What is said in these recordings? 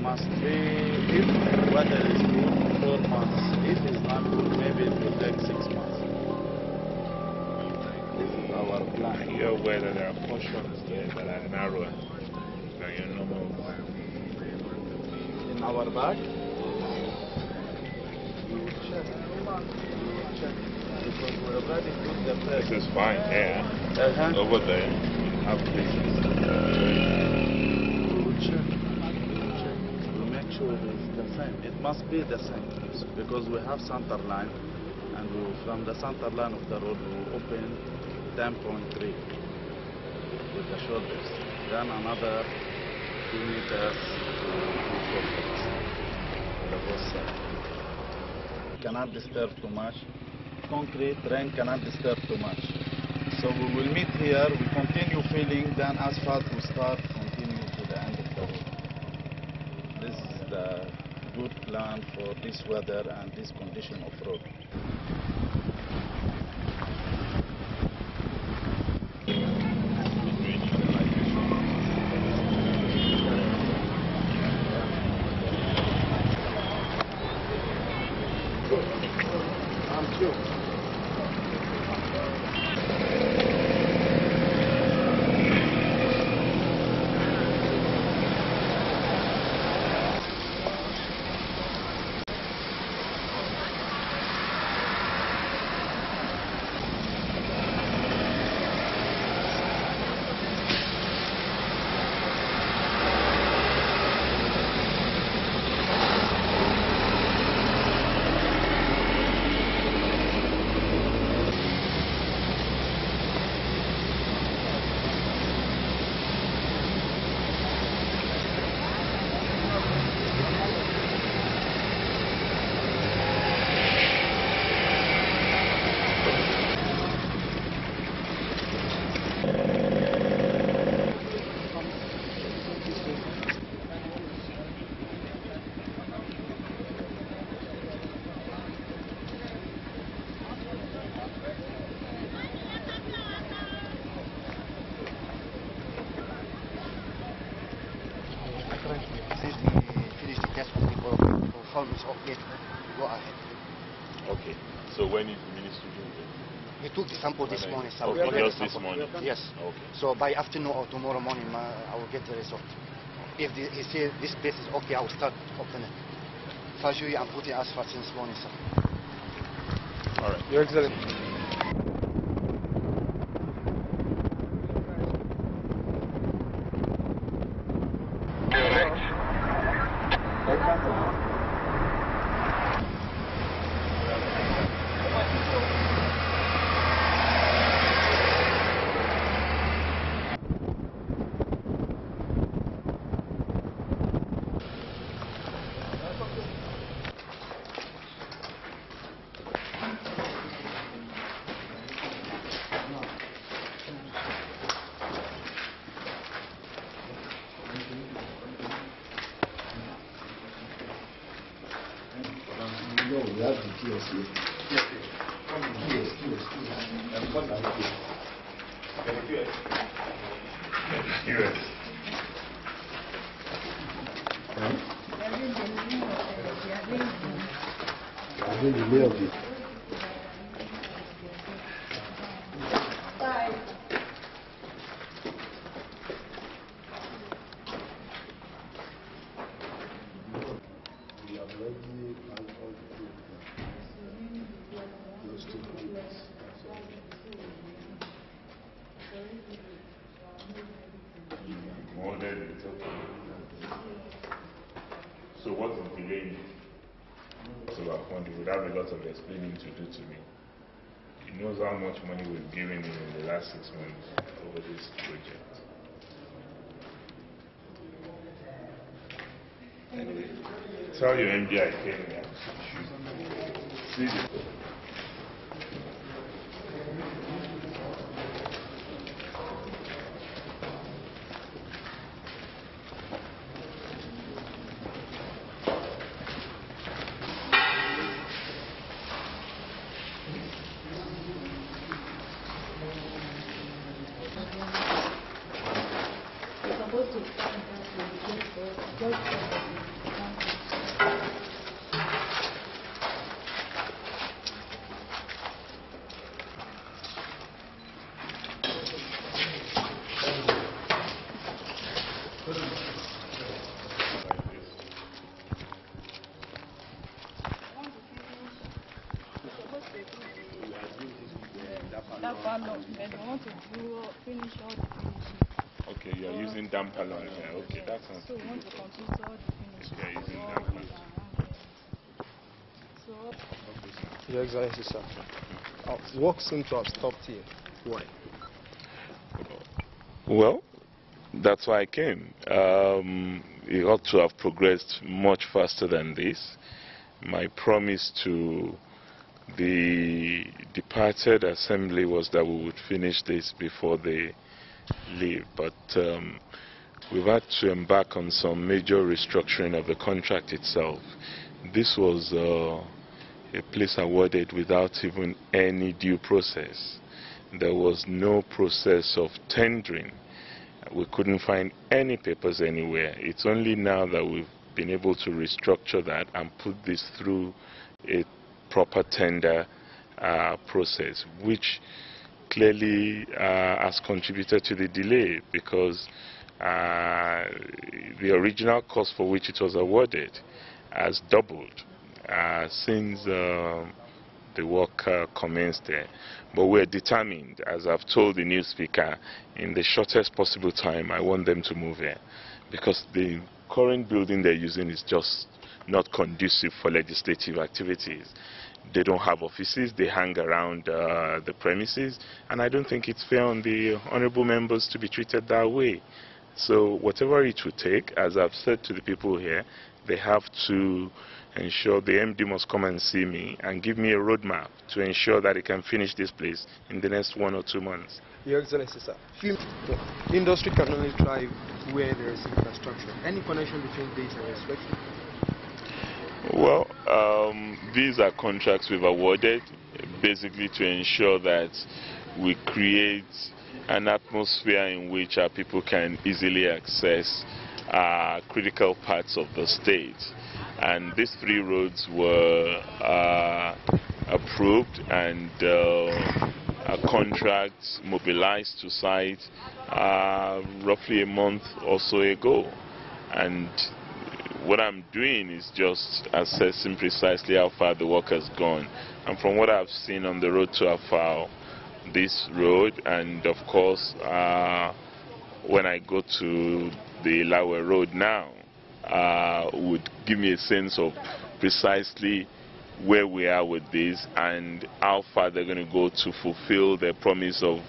must be, if weather is good, 4 months. If it's not good, maybe it will take 6 months. This is our plan. You're aware that there are portions there that are narrower than your normal one. In our bag, we will check. We will check. Because we already put the press. This is fine there. Over there, have places. We will check. We make sure it's the same. It must be the same. Because we have center line, and from the center line of the road, we open 10.3 with the shoulders. Then another 2 meters to the both sides. Cannot disturb too much. Concrete, rain cannot disturb too much. So we will meet here, we continue filling, then asphalt will start, continue to the end of the road. This is the good plan for this weather and this condition of road. Go ahead. Okay. So when is the ministry doing it? We took the sample this morning, sir. Okay, just this morning? Yes. Okay. So by afternoon or tomorrow morning, I will get the result. If he says this place is okay, I will start opening it. Firstly, I'm putting asphalt since morning, sir. All right. Your Excellency. No, we have the QS here. QS. And what are the QS? QS. I think the way of it. We have already all those 2 points. More than it's okay. So what is delaying it? So he would have a lot of explaining to do to me. He knows how much money we've given him in the last 6 months over this project. Anyway, tell your MD I came here. See you. Supposed to find that you are using damper lawn here. Okay, that sounds so we want to complete all the finishes. they are using damper. So Your Excellency, sir. Work seems to have stopped here. Why? Well, that's why I came. It ought to have progressed much faster than this. My promise to the departed assembly was that we would finish this before they leave, but we've had to embark on some major restructuring of the contract itself. This was a place awarded without even any due process. There was no process of tendering. We couldn't find any papers anywhere. It's only now that we've been able to restructure that and put this through a proper tender process, which clearly has contributed to the delay, because the original cost for which it was awarded has doubled since the work commenced there. But we're determined, as I've told the new speaker, in the shortest possible time I want them to move here, because the current building they're using is just not conducive for legislative activities. They don't have offices, they hang around the premises, and I don't think it's fair on the honorable members to be treated that way. So whatever it would take, as I've said to the people here, they have to ensure the MD must come and see me and give me a roadmap to ensure that he can finish this place in the next 1 or 2 months. Your Excellency, sir. Industry can only thrive where there is infrastructure. Any connection between this and inspection? Well, these are contracts we've awarded basically to ensure that we create an atmosphere in which our people can easily access critical parts of the state. And these 3 roads were approved and a contract mobilized to site roughly a month or so ago. And what I'm doing is just assessing precisely how far the work has gone. And from what I've seen on the road to Afao, this road, and of course when I go to the Lawe Road now, would give me a sense of precisely where we are with this and how far they're going to go to fulfill their promise of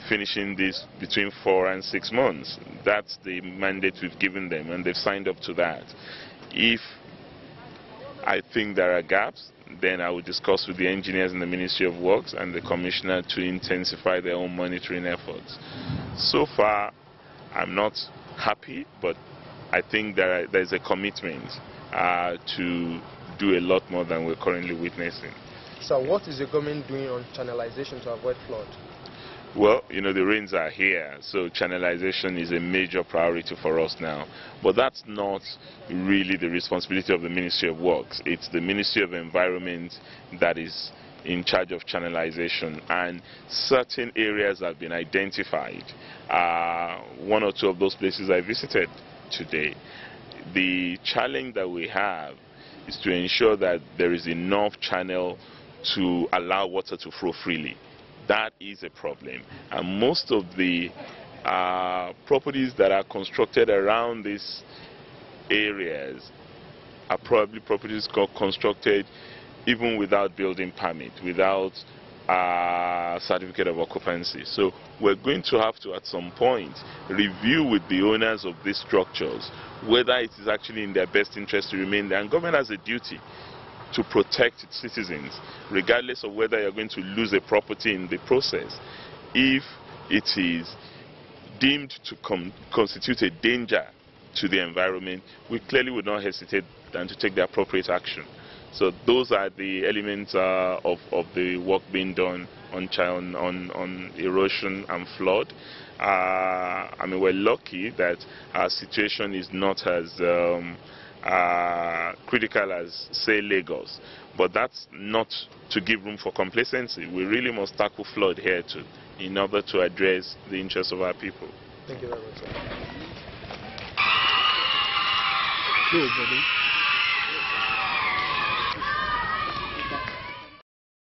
finishing this between 4 and 6 months. That's the mandate we've given them, and they've signed up to that. If I think there are gaps, then I will discuss with the engineers in the Ministry of Works and the Commissioner to intensify their own monitoring efforts. So far, I'm not happy, but I think there's a commitment to do a lot more than we're currently witnessing. So what is the government doing on channelization to avoid flood? Well, you know, the rains are here, so channelization is a major priority for us now. But that's not really the responsibility of the Ministry of Works. It's the Ministry of Environment that is in charge of channelization, and certain areas have been identified. 1 or 2 of those places I visited today. The challenge that we have is to ensure that there is enough channel to allow water to flow freely. That is a problem, and most of the properties that are constructed around these areas are probably properties constructed even without building permit, without certificate of occupancy. So we're going to have to, at some point, review with the owners of these structures whether it is actually in their best interest to remain there. And government has a duty to protect its citizens, regardless of whether you're going to lose a property in the process. If it is deemed to constitute a danger to the environment, we clearly would not hesitate than to take the appropriate action. So those are the elements of the work being done on erosion and flood. I mean, we're lucky that our situation is not as critical as, say, Lagos. But that's not to give room for complacency. We really must tackle flood here too, in order to address the interests of our people. Thank you very much, sir. Cool, buddy.